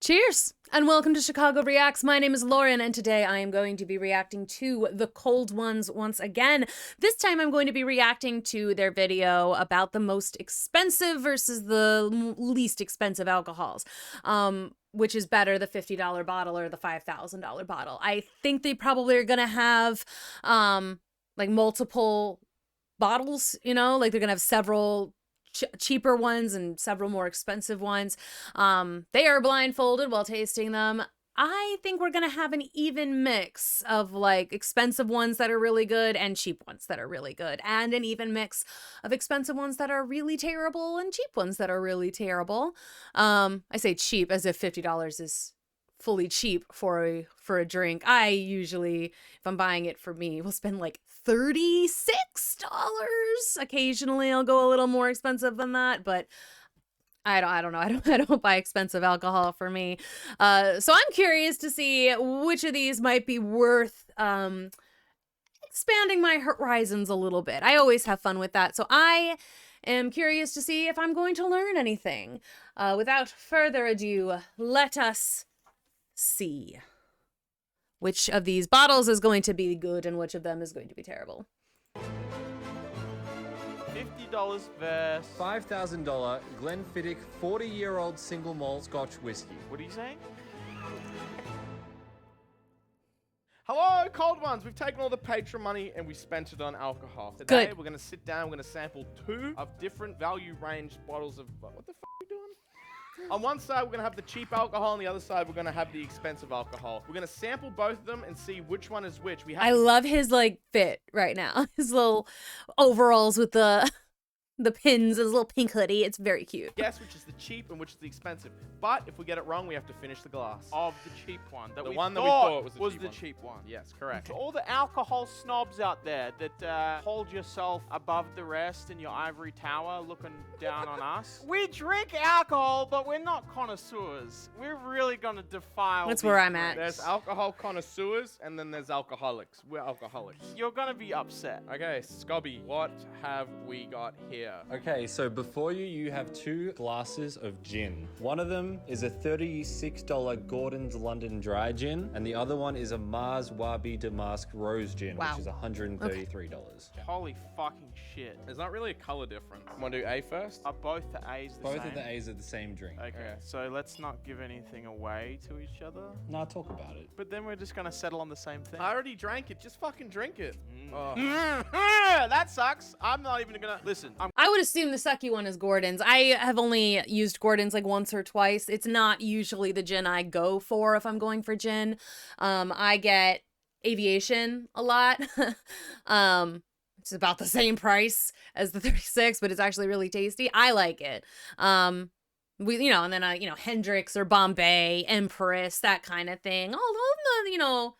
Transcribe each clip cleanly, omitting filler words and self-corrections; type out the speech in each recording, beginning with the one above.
Cheers, and welcome to Chicago Reacts. My name is Lauren, and today I am going to be reacting to the cold ones once again. This time I'm going to be reacting to their video about the most expensive versus the least expensive alcohols. Which is better, the $50 bottle or the $5,000 bottle. I think they probably are gonna have like multiple bottles, you know, like they're gonna have several cheaper ones and several more expensive ones. They are blindfolded while tasting them. I think we're gonna have an even mix of like expensive ones that are really good and cheap ones that are really good, and an even mix of expensive ones that are really terrible and cheap ones that are really terrible. I say cheap as if $50 is fully cheap for a drink. I usually, if I'm buying it for me, will spend like $36. Occasionally I'll go a little more expensive than that, but I don't know. I don't buy expensive alcohol for me. So I'm curious to see which of these might be worth expanding my horizons a little bit. I always have fun with that. So I am curious to see if I'm going to learn anything. Without further ado, let us see which of these bottles is going to be good and which of them is going to be terrible. $50 versus $5,000 Glenfiddich 40-year-old single malt Scotch whiskey. What are you saying? Hello, cold ones. We've taken all the Patreon money and we spent it on alcohol. Today, we're going to sit down, we're going to sample 2 of different value range bottles of... What the f*** are we doing? On one side, we're going to have the cheap alcohol. On the other side, we're going to have the expensive alcohol. We're going to sample both of them and see which one is which. I love his, like, fit right now. His little overalls with the pins, his little pink hoodie. It's very cute. Guess which is the cheap and which is the expensive. But if we get it wrong, we have to finish the glass. Of the cheap one. The one that we thought was the cheap one. Yes, correct. To all the alcohol snobs out there that hold yourself above the rest in your ivory tower looking down on us. We drink alcohol, but we're not connoisseurs. We're really going to defile That's where I'm at. There's alcohol connoisseurs and then there's alcoholics. We're alcoholics. You're going to be upset. Okay, Scobby, what have we got here? Okay, so before you have 2 glasses of gin. One of them is a $36 Gordon's London Dry Gin, and the other one is a Mars Wabi Damask Rose Gin, Wow. which is $133. Holy fucking shit. There's not really a color difference. Want to do A first? Are both the A's the same? Both of the A's are the same drink. Okay, so let's not give anything away to each other. Nah, talk about it. But then we're just going to settle on the same thing. I already drank it. Just fucking drink it. Oh. That sucks. I'm not even gonna listen. I would assume the sucky one is Gordon's. I have only used Gordon's like once or twice. It's not usually the gin I go for if I'm going for gin. I get Aviation a lot. It's about the same price as the 36, but it's actually really tasty. I like it. And then Hendrix or Bombay, Empress, that kind of thing. Although,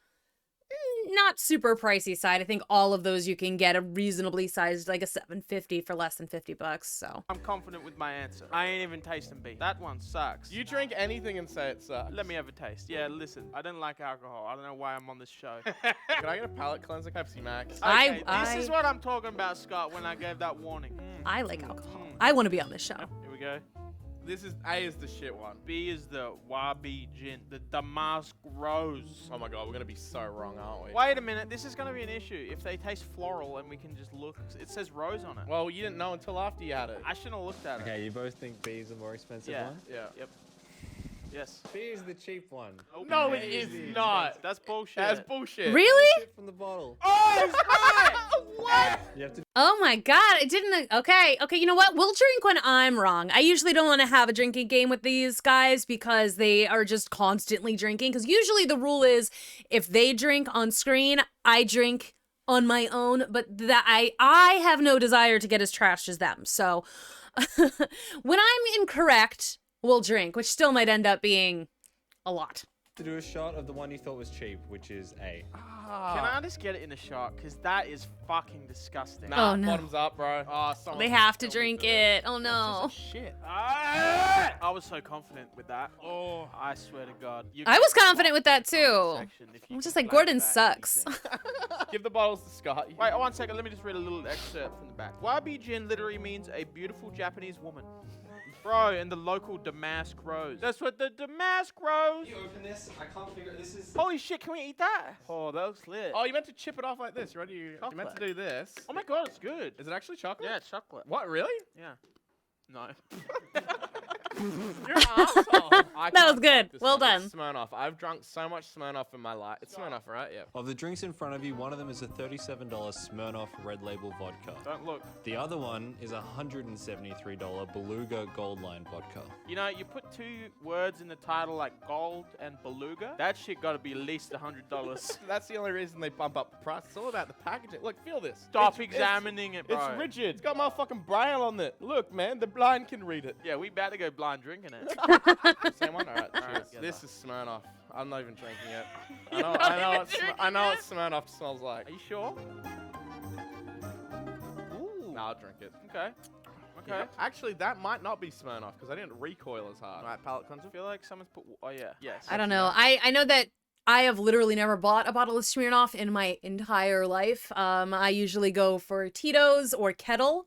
not super pricey side. I think all of those you can get a reasonably sized, like a $7.50 for less than $50. So I'm confident with my answer. I ain't even tasting beef. That one sucks. You drink anything and say it sucks. Let me have a taste. Yeah, listen, I don't like alcohol. I don't know why I'm on this show. Can I get a palate cleanser? Pepsi Max. Okay, this is what I'm talking about, Scott, when I gave that warning. I like alcohol. I want to be on this show. Here we go. A is the shit one. B is the Wabi Gin, the Damask Rose. Oh my god, we're gonna be so wrong, aren't we? Wait a minute, this is gonna be an issue. If they taste floral and we can just look, it says rose on it. Well, you didn't know until after you had it. I shouldn't have looked at it. Okay, you both think B is the more expensive one? Yeah. Yep. Yes. B is the cheap one. No, it is not. That's bullshit. That's bullshit. Really? Shit from the bottle. Oh, it's right! What? You have to Oh my God, I didn't. Okay, you know what? We'll drink when I'm wrong. I usually don't want to have a drinking game with these guys because they are just constantly drinking. Because usually the rule is if they drink on screen, I drink on my own. But that I have no desire to get as trashed as them. So when I'm incorrect, we'll drink, which still might end up being a lot. to do a shot of the one you thought was cheap, which is A. Can I just get it in a shot? Because that is fucking disgusting. Nah, Oh, no. bottoms up, bro. Oh, They have to drink it. Oh no. Shit. I was so confident with that. Oh, I swear to God. I was confident with that too. I'm just like, Gordon sucks. Give the bottles to Scott. Wait, 1 second. Let me just read a little excerpt from the back. Wabi Gin literally means a beautiful Japanese woman. Bro, and the local Damask Rose. That's what the Damask Rose. You open this? I can't figure this is. Holy shit, can we eat that? Oh, that looks lit. Oh, you meant to chip it off like this. You ready? You meant to do this. Oh my god, it's good. Is it actually chocolate? Yeah, it's chocolate. What, really? Yeah. No. You're an asshole. That was good. Well done. Smirnoff. I've drunk so much Smirnoff in my life. It's Smirnoff, right? Yeah. Of the drinks in front of you, one of them is a $37 Smirnoff Red Label vodka. Don't look. The other one is a $173 Beluga Gold Line vodka. You know, you put 2 words in the title like gold and beluga. That shit gotta be at least $100. That's the only reason they bump up the price. It's all about the packaging. Look, feel this. Stop examining it, bro. It's rigid. It's got motherfucking braille on it. Look, man, the blind can read it. Yeah, we about to go blind drinking it. Same one? Alright, cheers. Yeah, This is Smirnoff. I'm not even drinking it. You're not I know what even Smirnoff smells like. Are you sure? Ooh. No, I'll drink it. Okay. Okay. Yeah. Actually, that might not be Smirnoff because I didn't recoil as hard. Alright, palate cleanser. I feel like someone's put. Oh yeah. Yes. I don't know. I know that I have literally never bought a bottle of Smirnoff in my entire life. I usually go for Tito's or Kettle.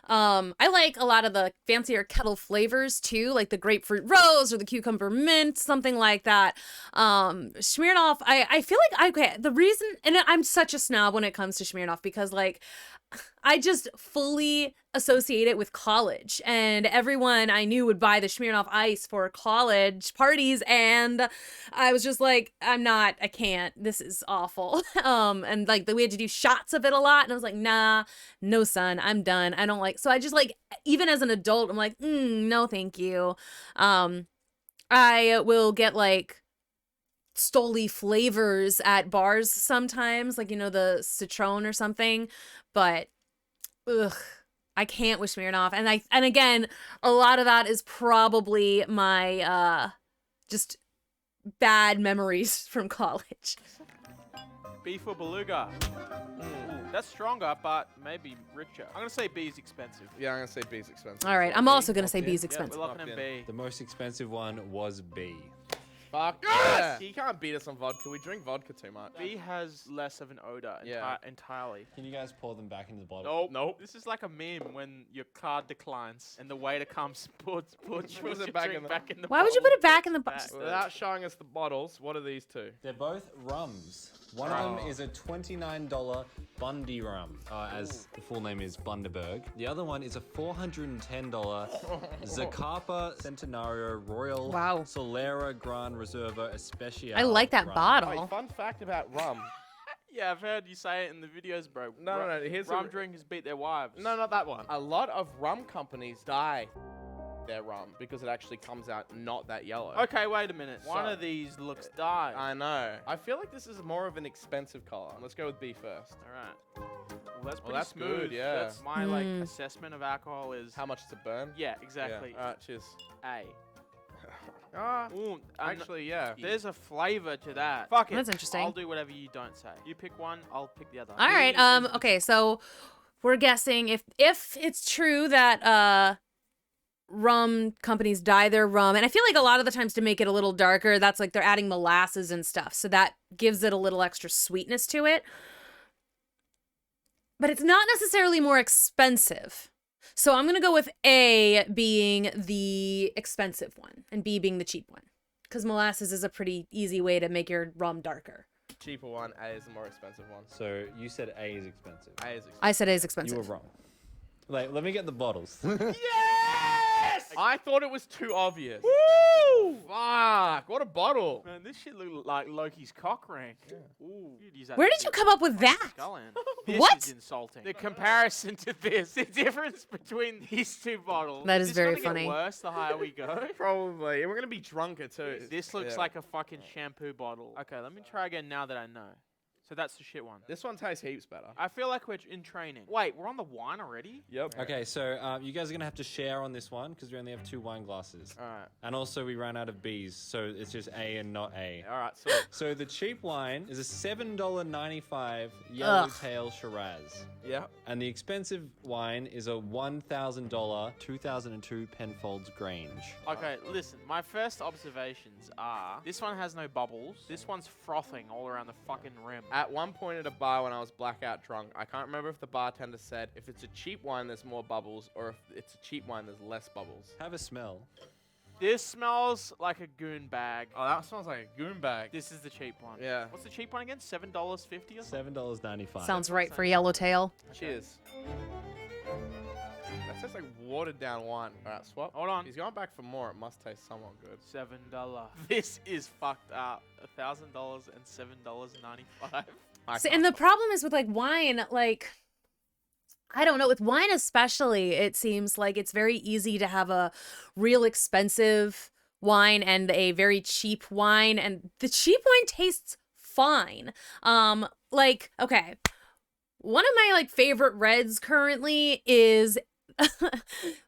I like a lot of the fancier Kettle flavors too, like the grapefruit rose or the cucumber mint, something like that. Smirnoff, I feel like the reason, and I'm such a snob when it comes to Smirnoff because like I just fully associate it with college, and everyone I knew would buy the Smirnoff Ice for college parties, and I was just like, I can't, this is awful. And like we had to do shots of it a lot, and I was like, nah, no son, I'm done. I don't like, so I just like, even as an adult, I'm like, no, thank you. I will get like Stoli flavors at bars sometimes, like, you know, the citron or something, but ugh, I can't with Smirnoff. And again, a lot of that is probably my just bad memories from college. B for beluga. That's stronger, but maybe richer. I'm gonna say B is expensive. Yeah, I'm gonna say B is expensive. All right, I'm also gonna say B is Yeah, expensive. we're locking in B. The most expensive one was B. Fuck Yes! yeah. You can't beat us on vodka. We drink vodka too much. B has less of an odor entirely. Can you guys pour them back into the bottle? Nope. Nope. This is like a meme when your card declines and the waiter comes, puts Puts your it back drink in the- back in the Why would you bottle put it back and in the puts box? it back. Without showing us the bottles, what are these two? They're both rums. One of them is a $29 Bundy rum, as the full name is Bundaberg. The other one is a $410 Zacapa Centenario Royal Wow. Solera Gran Reserva Especial. I like that rum. bottle. Wait, fun fact about rum. Yeah, I've heard you say it in the videos, bro. No. Here's rum drinkers beat their wives. No, not that one. A lot of rum companies dye their rum because it actually comes out not that yellow. Okay, wait a minute. One So- of these looks dyed. I know. I feel like this is more of an expensive color. Let's go with B first. All right. Well, that's pretty that's smooth. good, yeah. That's my like assessment of alcohol is How much it's a burn? Yeah, exactly. Yeah. Alright, cheers. A. Ah, Ooh, actually, yeah. there's a flavor to that. Fuck it. That's interesting. I'll do whatever you don't say. You pick one, I'll pick the other. All right. Okay, so we're guessing if it's true that rum companies dye their rum, and I feel like a lot of the times to make it a little darker, that's like they're adding molasses and stuff, so that gives it a little extra sweetness to it. But it's not necessarily more expensive. So I'm gonna go with A being the expensive one and B being the cheap one, because molasses is a pretty easy way to make your rum darker. Cheaper one, A is the more expensive one. So you said A is expensive. A is expensive. I said A is You expensive. were wrong. Like, let me get the bottles. Yes! I thought it was too obvious. Woo! Fuck, what a bottle. Man, this shit look like Loki's cock ring. Ooh. You'd use that Where to did you put come up with my that? skull in. This What? is insulting. The comparison to this, the difference between these two bottles. That is this very gonna funny. Get worse the higher we go. Probably. And we're gonna be drunker too. This looks Yeah. like a fucking shampoo bottle. Okay, let me try again now that I know. So that's the shit one. This one tastes heaps better. I feel like we're in training. Wait, we're on the wine already? Yep. Okay, so you guys are going to have to share on this one because we only have 2 wine glasses. Alright. And also we ran out of Bs, so it's just A and not A. Alright, sweet. So the cheap wine is a $7.95 Yellowtail Shiraz. Yeah. And the expensive wine is a $1,000 2002 Penfolds Grange. Okay, listen, my first observations are this one has no bubbles. This one's frothing all around the fucking rim. At one point at a bar when I was blackout drunk, I can't remember if the bartender said if it's a cheap wine, there's more bubbles, or if it's a cheap wine, there's less bubbles. Have a smell. This smells like a goon bag. Oh, that smells like a goon bag. This is the cheap one. Yeah. What's the cheap one again? $7.50 or something? $7.95. Sounds right for Yellowtail. Cheers. That tastes like watered down wine. All right, swap. Hold on. He's going back for more. It must taste somewhat good. $7. This is fucked up. $1,000 and $7.95. So, and the problem is with like wine, like, I don't know, with wine especially, it seems like it's very easy to have a real expensive wine and a very cheap wine, and the cheap wine tastes fine. Like, okay, one of my like favorite reds currently is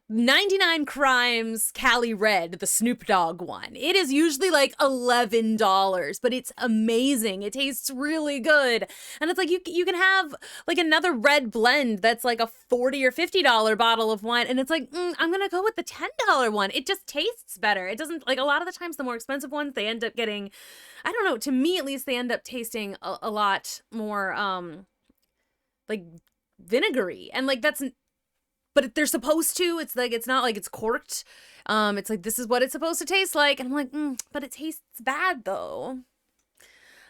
99 Crimes Cali Red, the Snoop Dogg one. It is usually like $11, but it's amazing. It tastes really good. And it's like you can have like another red blend that's like a $40 or $50 bottle of wine, and it's like, I'm gonna go with the $10 one. It just tastes better. It doesn't, like, a lot of the times the more expensive ones, they end up getting, I don't know, to me at least, they end up tasting a lot more like vinegary, and like that's, but they're supposed to. It's like, it's not like it's corked. It's like, this is what it's supposed to taste like. And I'm like, but it tastes bad though.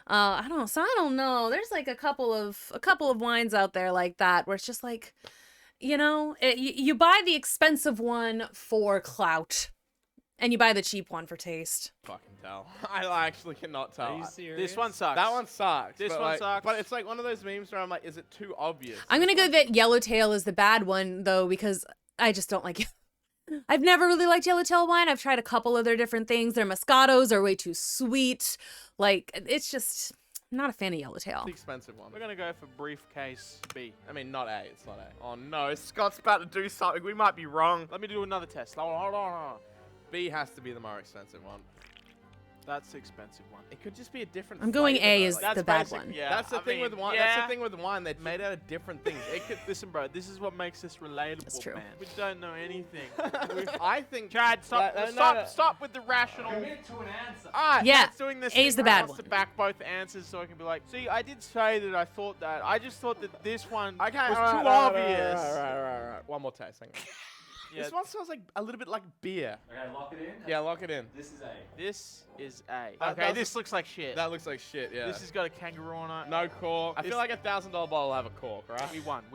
I don't know. So I don't know. There's like a couple of wines out there like that where it's just like, you know, you buy the expensive one for clout and you buy the cheap one for taste. Fucking tell. I actually cannot tell. Are you serious? This one sucks. That one sucks. This but one like, sucks. But it's like one of those memes where I'm like, is it too obvious? I'm going to go that Yellowtail is the bad one though, because I just don't like it. I've never really liked Yellowtail wine. I've tried a couple of their different things. Their Moscatos are way too sweet. Like, it's just, I'm not a fan of Yellowtail. The expensive one. We're gonna go for briefcase B. I mean, not A. It's not A. Oh no, Scott's about to do something. We might be wrong. Let me do another test. Hold on. B has to be the more expensive one. That's the expensive one. It could just be a different. I'm going flavor, A though. is Like, the bad basic, one. Yeah, that's the I thing mean, with wine. Yeah. That's the thing with wine. They're made out of different things. It could. Listen, bro, this is what makes us relatable, That's true. man. We don't know anything. I think. Chad, stop, No. stop with the rational. Commit to an answer. Alright, Yeah, Chad's doing this A's thing the where he bad wants to one. back both answers so I can be like, see, I did say that I thought that. I just thought that this one Okay, was alright, too obvious. Right. One more taste. Hang on. Yeah, This one smells like a little bit like beer. Okay, lock it in. Yeah, lock it in. This is A. this is A. That Okay, doesn't- this looks like shit. That looks like shit. Yeah. This has got a kangaroo on it. no cork. I This- feel like $1,000 bottle will have a cork, right? We won.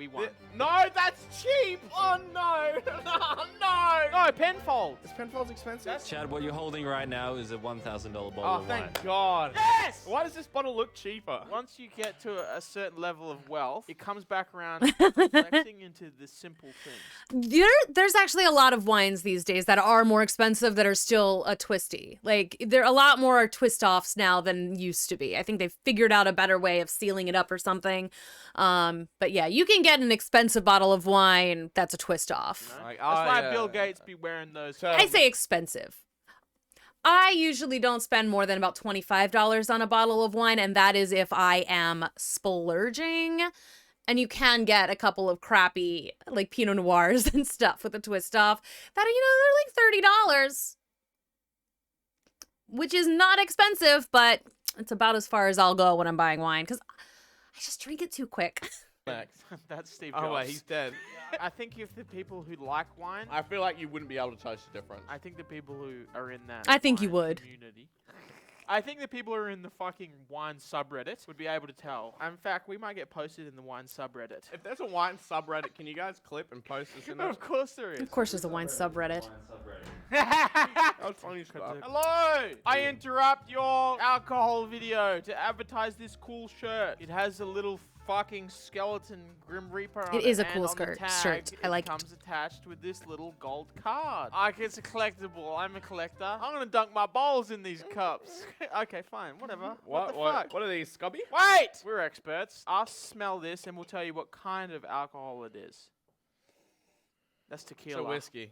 No, that's cheap. Oh no. No. No, Penfold. Is Penfold's expensive? Chad, what you're holding right now is a $1,000 bottle Oh, of wine. thank God. Yes! Why does this bottle look cheaper? Once you get to a certain level of wealth, it comes back around flexing into the simple things. There's actually a lot of wines these days that are more expensive that are still a twisty. Like, there are a lot more twist offs now than used to be. I think they've figured out a better way of sealing it up or something. But yeah, you can get an expensive bottle of wine that's a twist off. Like, That's oh, why yeah. Bill Gates be wearing those. So- I say expensive. I usually don't spend more than about $25 on a bottle of wine, and that is if I am splurging. And you can get a couple of crappy, like, Pinot Noirs and stuff with a twist off that are, they're like $30. Which is not expensive, but it's about as far as I'll go when I'm buying wine, because I just drink it too quick. Next. That's Steve Jobs. Oh wait, he's dead. I think if the people who like wine, I feel like you wouldn't be able to taste the difference. I think the people who are in that I think you wine would. community, I think the people who are in the fucking wine subreddit would be able to tell. In fact, we might get posted in the wine subreddit. If there's a wine subreddit, can you guys clip and post this in there? Of course there is. Of course, there's a wine subreddit. That's funny stuff. Hello! I interrupt your alcohol video to advertise this cool shirt. It has a little fucking skeleton Grim Reaper on it. It is a and cool on the shirt. I like it. comes attached with this little gold card. It's a collectible. I'm a collector. I'm gonna dunk my bowls in these cups. Okay, fine. Whatever. What the fuck? What are these, Scubby? Wait! We're experts. I'll smell this and we'll tell you what kind of alcohol it is. That's It's tequila. a whiskey.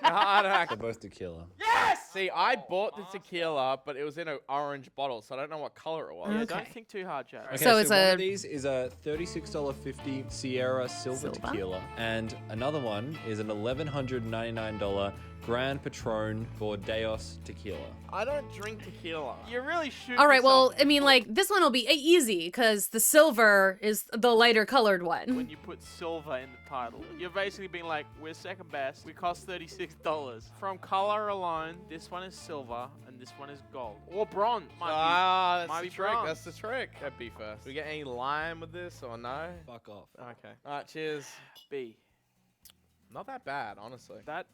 I don't know. They're both tequila. Yes! See, I bought the tequila, but it was in an orange bottle, so I don't know what color it was. Yeah, Okay. don't think too hard, Chad. Okay, So it's one a- of these is a $36.50 Sierra Silver tequila, and another one is an $1,199 Grand Patron Bordeaux tequila. I don't drink tequila. You really should. All right, well, I mean, like, this one will be easy because the silver is the lighter colored one. When you put silver in the title, you're basically being like, we're second best. We cost $36. From color alone, this one is silver and this one is gold or bronze. That's might the be trick. bronze. That's the trick. That'd be first. We get any lime with this or no? Fuck off. Okay. All right, cheers. B. Not that bad, honestly. That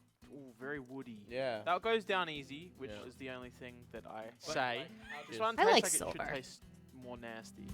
very woody. Yeah. That goes down easy, which Yeah. is the only thing that I say. This one I tastes like like it silver. should taste more nasty.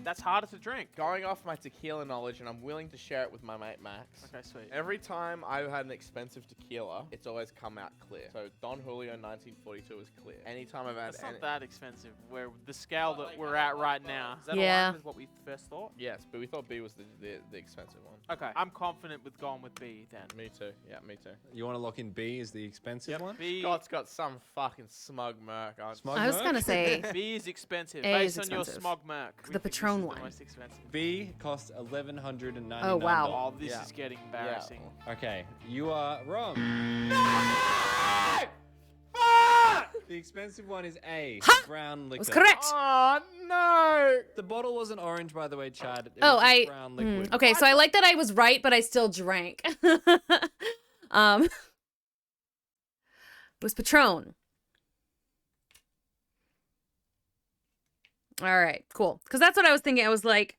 That's harder to drink. Going off my tequila knowledge, and I'm willing to share it with my mate Max. Okay, sweet. Every time I've had an expensive tequila, it's always come out clear. So Don Julio 1942 is clear. Anytime I've had That's not that expensive. Where the scale that we're at right now. Is that Yeah. aligned with what we first thought? Yes, but we thought B was the expensive one. Okay, I'm confident with going with B then. Me too. Yeah, me too. You want to lock in B as the expensive one? B, Scott's got some fucking smug merc. Smug I was merc? gonna say B is expensive. A based is on your expensive. smog merc. The we think this Patron is the one. most expensive. B costs $1,199. Oh, wow. Oh, this Yeah. is getting embarrassing. Okay, you are wrong. The expensive one is A, brown liquor. that's correct. Oh no! The bottle wasn't orange, by the way, Chad. It Oh, was just brown liquid. Okay, so I like that I was right, but I still drank. It was Patron. All right, cool. Because that's what I was thinking. I was like,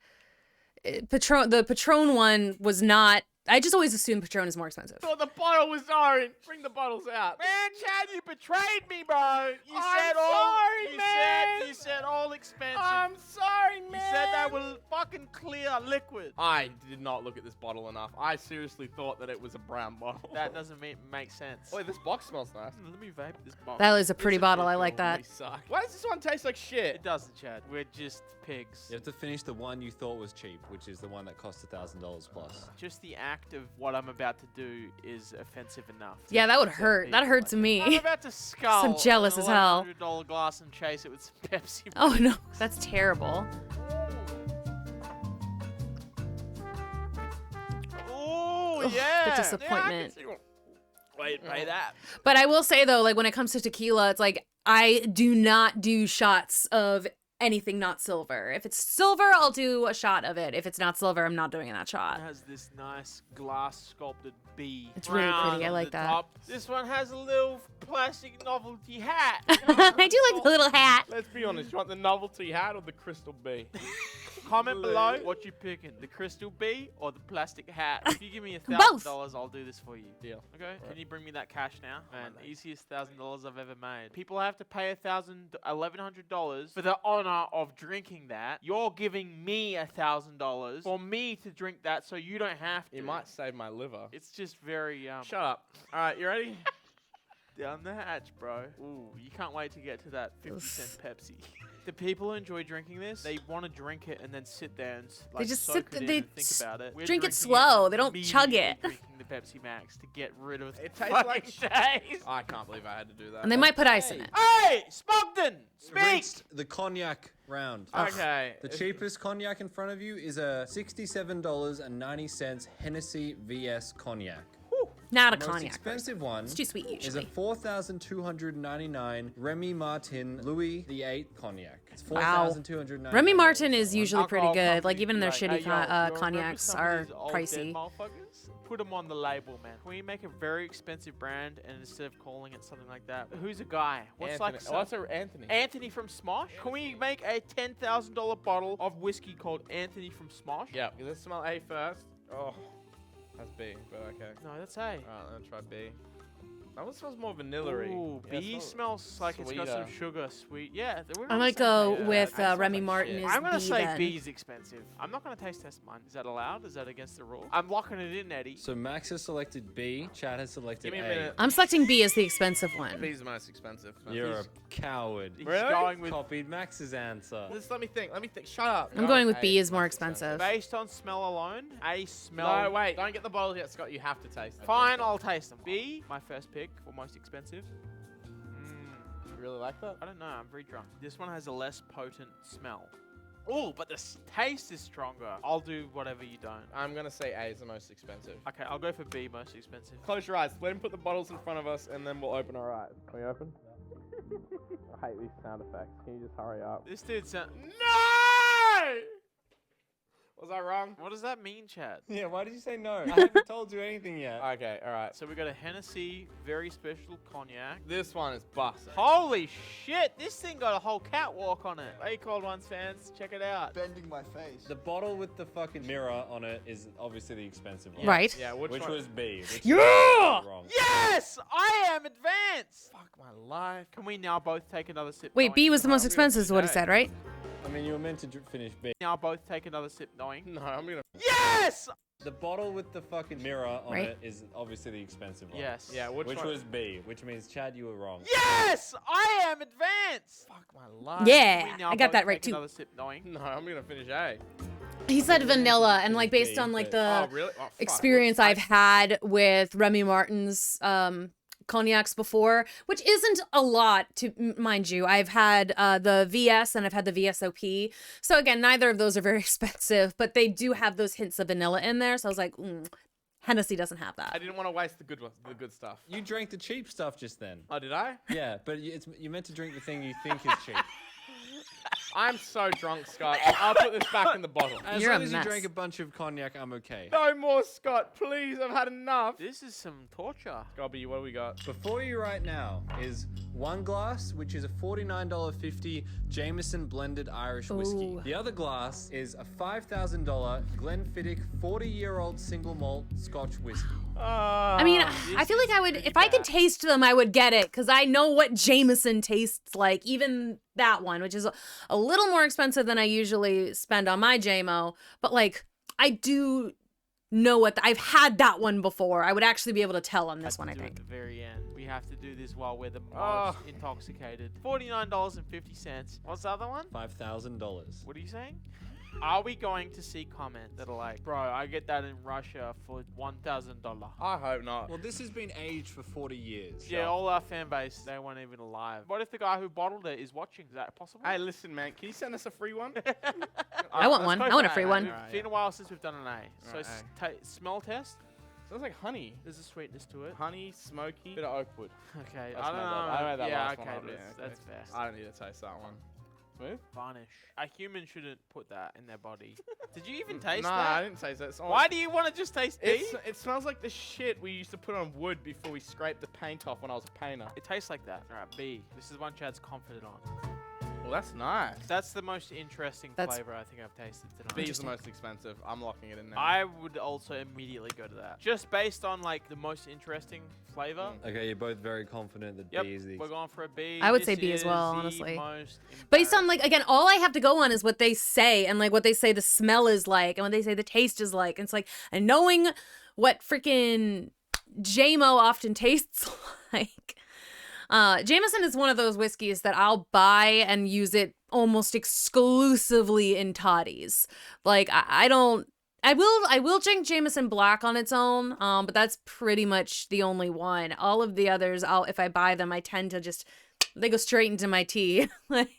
Patron. The Patron one was not. I just always assumed Patron is more expensive. Thought the bottle was orange. Bring the bottles out. Man, Chad, you betrayed me, bro. You I'm said all. sorry, you man. You said all expensive. I'm sorry, man. You said that was fucking clear liquid. I did not look at this bottle enough. I seriously thought that it was a brown bottle. That doesn't make sense. Wait, this box smells nice. Let me vape this box. That is a pretty This bottle. is I like that. Really suck. Why does this one taste like shit? It doesn't, Chad. We're just pigs. You have to finish the one you thought was cheap, which is the one that cost $1,000 plus. Just the act of what I'm about to do is offensive enough. to Yeah, that would upset hurt. That people hurts like me. I'm about to scull. I'm jealous an as hell. $1,100 glass and chase it with some Pepsi. Oh no, that's terrible. Oh Ugh, yeah. the disappointment. Wait, pay that. But I will say though, like when it comes to tequila, it's like I do not do shots of anything not silver. If it's silver, I'll do a shot of it. If it's not silver, I'm not doing that It shot. has this nice glass sculpted bee. It's really crown pretty, I on like the that. top. This one has a little plastic novelty hat. I do like the little hat. Let's be honest. You want the novelty hat or the crystal bee? Comment below what you picking, the crystal bee or the plastic hat. If you give me Both. $1,000, I'll do this for you. Deal. Okay? Right. Can you bring me that cash now? Man, mate. easiest $1,000 I've ever made. People have to pay $1,100 for the honor of drinking that. You're giving me $1,000 for me to drink that, so you don't have to. It might save my liver. It's just very Shut up. All right, you ready? down the hatch, bro. Ooh, you can't wait to get to that 50-cent Pepsi. The people who enjoy drinking this, they want to drink it and then sit there and like, just soak sit it th- in they and think about it. We're drink it drinking slow. They don't chug immediately it. Drinking the Pepsi Max to get rid of It tastes fucking like taste. I can't believe I had to do that. And they might put ice in it. Hey, Spogden, speak. Reached the cognac round. Okay. The cheapest cognac in front of you is a $67.90 Hennessy VS cognac. Not a The most cognac. expensive one It's too sweet is a usually. $4,299 Remy Martin Louis VIII cognac. It's Wow. $4,299. Remy Martin is usually pretty Alcohol good. Like companies even their be shitty hey, yo, you remember cognacs some of are these old dead pricey. motherfuckers? Put them on the label, man. Can we make a very expensive brand and instead of calling it something like that? Who's a guy? What's Anthony. like? What's a Anthony? Anthony from Smosh? Can we make a $10,000 bottle of whiskey called Anthony from Smosh? Yeah. Let's smell A first. Oh, that's B, but okay. No, that's A. Alright, let's try B. That one smells more vanilla-y. Ooh, Yeah, bee it smells like it's got some sweeter. sugar, sweet. Yeah, we're I on might the same go page. with that tastes Remy like Martin shit. is I'm gonna B say then. B's expensive. I'm not gonna taste test mine. Is that allowed? Is that against the rules? I'm locking it in, Eddie. So Max has selected B, Chad has selected Give me a A. minute. I'm selecting B as the expensive one. B's the most expensive. You're a coward. He's Really? going with Copied Max's answer. Just let me think. Shut up. I'm No, going with A B is more most expensive. based on smell alone. A smell. No, wait. Don't get the bottles yet, Scott. You have to taste them. Fine, I'll taste them. B, my first pick for most expensive. You really like that? I don't know. I'm very drunk. This one has a less potent smell. Oh, but the taste is stronger. I'll do whatever you don't. I'm gonna say A is the most expensive. Okay, I'll go for B, most expensive. Close your eyes. Let him put the bottles in front of us, and then we'll open our eyes. Can we open? I hate these sound effects. Can you just hurry up? This dude sound. No! Was I wrong? What does that mean, Chad? Yeah, why did you say no? I haven't told you anything yet. Okay, all right. So we got a Hennessy, very special cognac. This one is busted. Holy shit! This thing got a whole catwalk on it. Hey, Cold Ones fans, check it out. Bending my face. The bottle with the fucking mirror on it is obviously the expensive one. Right. Yeah, Which one? was B. Which Yeah! is wrong. Yes, I am advanced. Fuck my life. Can we now both take another sip? Wait, knowing B was the most I'm gonna expensive is what he say. said, right? I mean, you were meant to finish B. Now both take another sip, knowing. No, I'm gonna. Yes. The bottle with the fucking mirror on Right. it is obviously the expensive one. Yes. Yeah, which one? was B, which means Chad, you were wrong. Yes, I am advanced. Fuck my life. Yeah, We now I got both that right take too. Another sip, knowing. No, I'm gonna finish A. He said vanilla, and like based B, on like but- the Oh, really? Oh, fuck. experience I've had with Remy Martin's cognacs before, which isn't a lot to mind you. I've had the VS and I've had the VSOP. So again, neither of those are very expensive, but they do have those hints of vanilla in there. So I was like, Hennessy doesn't have I that. didn't want to waste the good ones, the good stuff. You drank the cheap stuff just then. Oh, did I? Yeah, but you meant to drink the thing you think is cheap. I'm so drunk, Scott. I'll put this back in the bottle. As You're long a as mess. you drank a bunch of cognac, I'm okay. No more, Scott. Please, I've had enough. This is some torture. Gobby, what do we got? Before you right now is one glass, which is a $49.50 Jameson blended Irish whiskey. Ooh. The other glass is a $5,000 Glenfiddich 40-year-old single malt Scotch whiskey. I mean, this I feel like is I would, pretty if I could bad. taste them, I would get it because I know what Jameson tastes like. Even that one, which is a little more expensive than I usually spend on my JMO, but like I do know what I've had that one before. I would actually be able to tell on this Have one. to I do it think. At the very end. We have to do this while we're the most Oh. intoxicated. $49.50. What's the other one? $5,000. What are you saying? Are we going to see comments that are like, bro, I get that in Russia for $1,000? I hope not. Well, this has been aged for 40 years. Yeah, all our fan base, they weren't even alive. What if the guy who bottled it is watching? Is that possible? Hey, listen, man. Can you send us a free one? I want Let's one. go I for want a A. free one. It's been a while since we've done an A. So Alright, smell test. Sounds like honey. There's a sweetness to it. Honey, smoky, bit of oak wood. Okay, That's I don't not know. bad. I read that yeah, last okay, one already, that's fair. I don't need to taste that one. Smooth? Varnish. A human shouldn't put that in their body. Did you even taste Nah, that? I didn't taste that. It's Why do you want to just taste B? It smells like the shit we used to put on wood before we scraped the paint off when I was a painter. It tastes like that. All right, B. This is one Chad's confident on. Well, that's nice. That's the most interesting That's- flavor I think I've tasted tonight. B is the most expensive. I'm locking it in now. I would also immediately go to that. Just based on like the most interesting flavor. Okay, you're both very confident that Yep, B is the we're going for a B. I would This say B as is well, the honestly. most Based on like embarrassing. again, all I have to go on is what they say and like what they say the smell is like and what they say the taste is like. And it's like and knowing what freaking JMO often tastes like. Jameson is one of those whiskeys that I'll buy and use it almost exclusively in toddies. Like I don't. I will drink Jameson Black on its own, but that's pretty much the only one. All of the others, if I buy them, I tend to just they go straight into my tea. Like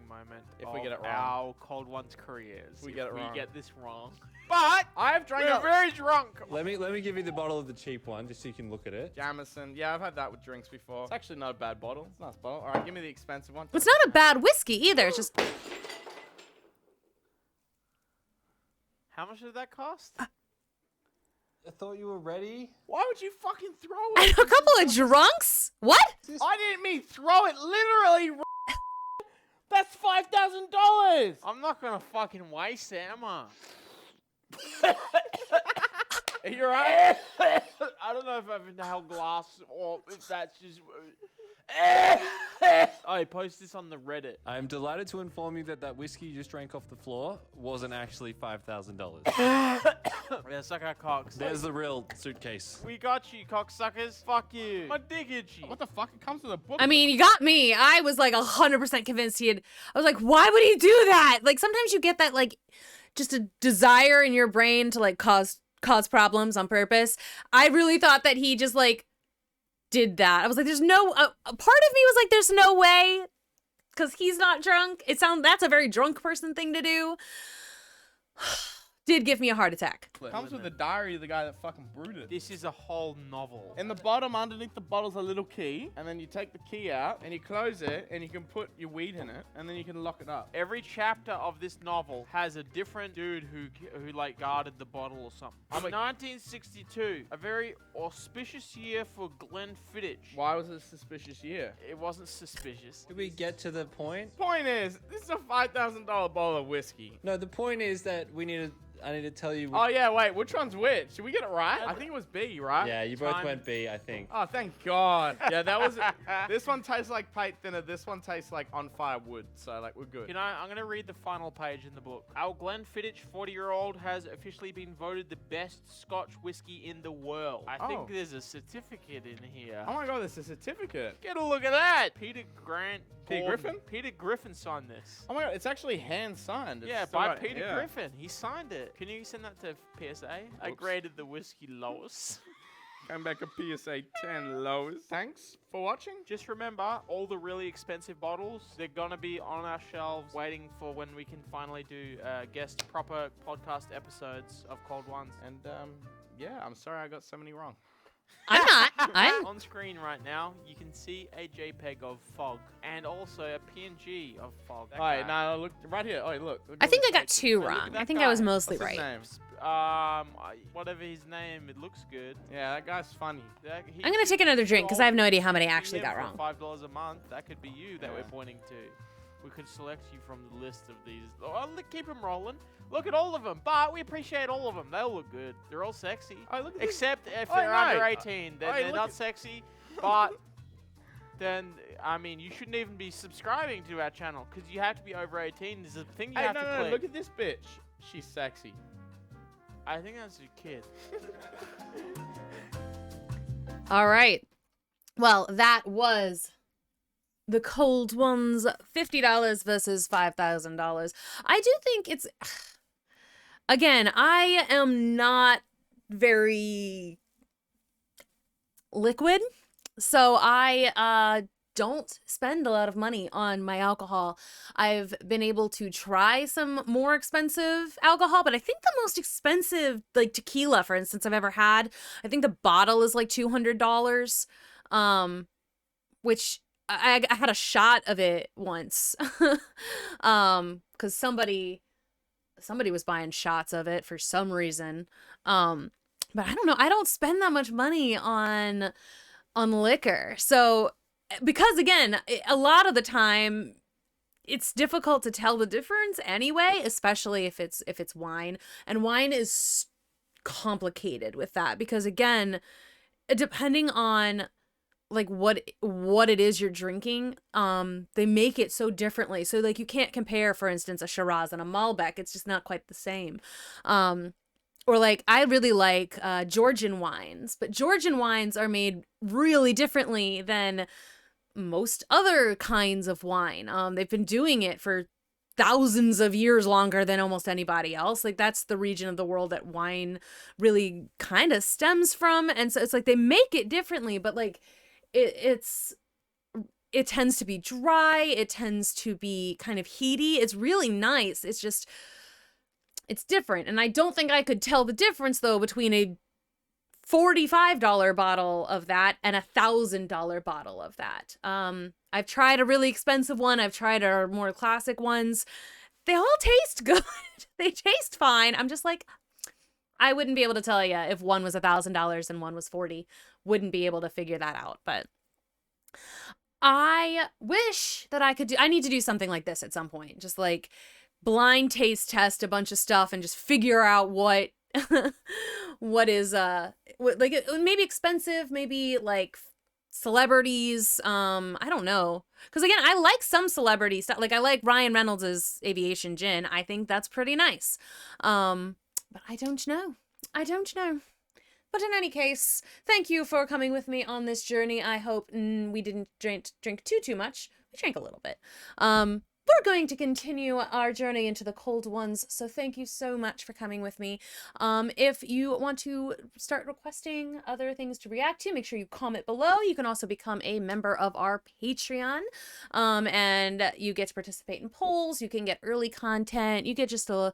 Moment If we get of it wrong. our Cold One's careers. We if get it we wrong. get this wrong. But I've drank we're a very drunk. Let me give you the bottle of the cheap one, just so you can look at it. Jameson. Yeah, I've had that with drinks before. It's actually not a bad bottle. It's a nice bottle. All right, give me the expensive one. it's not a bad whiskey either. It's just How much did that cost? I thought you were ready. Why would you fucking throw and it? a couple of drunks. What? I didn't mean throw it literally. That's $5,000. I'm not gonna fucking waste it, am I? Are you alright? I don't know if I've inhaled glass or if that's just. Oh, post this on the Reddit. I am delighted to inform you that whiskey you just drank off the floor wasn't actually $5,000. Yeah, suck our cocks. There's the real suitcase. We got you, cocksuckers. Fuck you. My dick itchy. What the fuck? It comes with a book. I mean, you got me. I was like 100% convinced he had. I was like, why would he do that? Like, sometimes you get that, like, just a desire in your brain to, like, cause problems on purpose. I really thought that he just, like, did that. I was like, there's no. A part of me was like, there's no way, because he's not drunk. That's a very drunk person thing to do. Did give me a heart attack. Comes with the diary of the guy that fucking brewed it. This is a whole novel. In the bottom, underneath the bottle's a little key, and then you take the key out, and you close it, and you can put your weed in it, and then you can lock it up. Every chapter of this novel has a different dude who like guarded the bottle or something. 1962, a very auspicious year for Glenfiddich. Why was it a suspicious year? It wasn't suspicious. Did we get to the point? Point is, this is a $5,000 bottle of whiskey. No, the point is that I need to tell you. Oh yeah, wait, which one's which? Should we get it right? I think it was B, right? Yeah, you both went B, I think. Oh, thank God. Yeah, that was. This one tastes like paint thinner. This one tastes like on fire wood. So like we're good. You know, I'm gonna read the final page in the book. Our Glenfiddich 40-year-old has officially been voted the best Scotch whiskey in the world. I think there's a certificate in here. Oh my God, there's a certificate. Get a look at that. Peter Griffin? Peter Griffin signed this. Oh my God, it's actually hand signed. Yeah, by Peter Griffin. He signed it. Can you send that to PSA? I graded the whiskey lowest. Come back a PSA 10 lowest. Thanks for watching. Just remember, all the really expensive bottles, they're gonna be on our shelves waiting for when we can finally do guest proper podcast episodes of Cold Ones. And yeah, I'm sorry I got so many wrong. I'm not. I'm. On screen right now, you can see a JPEG of Fog and also a PNG of Fog. All right, now look right here. Oh, look. I think I got two wrong. I think I was mostly What's his right. name? Whatever his name, it looks good. Yeah, that guy's funny. I'm gonna take another drink because I have no idea how many I actually got wrong. $5 a month. That could be you that we're pointing to. We could select you from the list of these. Oh, keep them rolling. Look at all of them, but we appreciate all of them. They all look good. They're all sexy. Oh, look at Except if they're under 18, then they're not sexy. But then, I mean, you shouldn't even be subscribing to our channel because you have to be over 18. There's a thing you have to click. No, look at this bitch. She's sexy. I think that's a kid. All right. Well, that was the Cold Ones, $50 versus $5,000. I do think it's, again, I am not very liquid, so I don't spend a lot of money on my alcohol. I've been able to try some more expensive alcohol, but I think the most expensive, like tequila, for instance, I've ever had, I think the bottle is like $200, which I had a shot of it once, because somebody was buying shots of it for some reason. But I don't know. I don't spend that much money on liquor. So, because again, a lot of the time it's difficult to tell the difference anyway, especially if it's wine. And wine is complicated with that because again, depending on like what it is you're drinking, they make it so differently. So like you can't compare, for instance, a Shiraz and a Malbec. It's just not quite the same. Or like I really like Georgian wines, but Georgian wines are made really differently than most other kinds of wine. They've been doing it for thousands of years longer than almost anybody else. Like that's the region of the world that wine really kind of stems from. And so it's like they make it differently, but like it tends to be dry. It tends to be kind of heaty. It's really nice. It's just, it's different. And I don't think I could tell the difference though between a $45 bottle of that and a $1,000 bottle of that. I've tried a really expensive one. I've tried our more classic ones. They all taste good. They taste fine. I'm just like, I wouldn't be able to tell you if one was $1,000 and one was 40. Wouldn't be able to figure that out. But I wish that I could I need to do something like this at some point. Just like blind taste test a bunch of stuff and just figure out what what is like maybe expensive, maybe like celebrities. I don't know, because again, I like some celebrity stuff. Like I like Ryan Reynolds' aviation gin. I think that's pretty nice. But I don't know. I don't know. But in any case, thank you for coming with me on this journey. I hope we didn't drink too much. We drank a little bit. We're going to continue our journey into the cold ones, so thank you so much for coming with me. If you want to start requesting other things to react to, make sure you comment below. You can also become a member of our Patreon, and you get to participate in polls. You can get early content. You get just a lot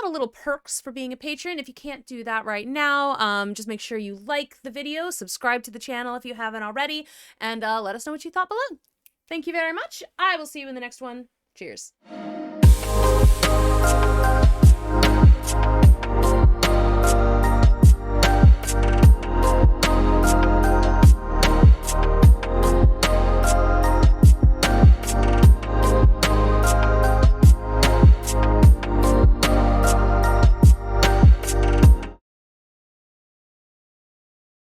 of little perks for being a patron. If you can't do that right now, just make sure you like the video, subscribe to the channel if you haven't already, and let us know what you thought below. Thank you very much. I will see you in the next one. Cheers.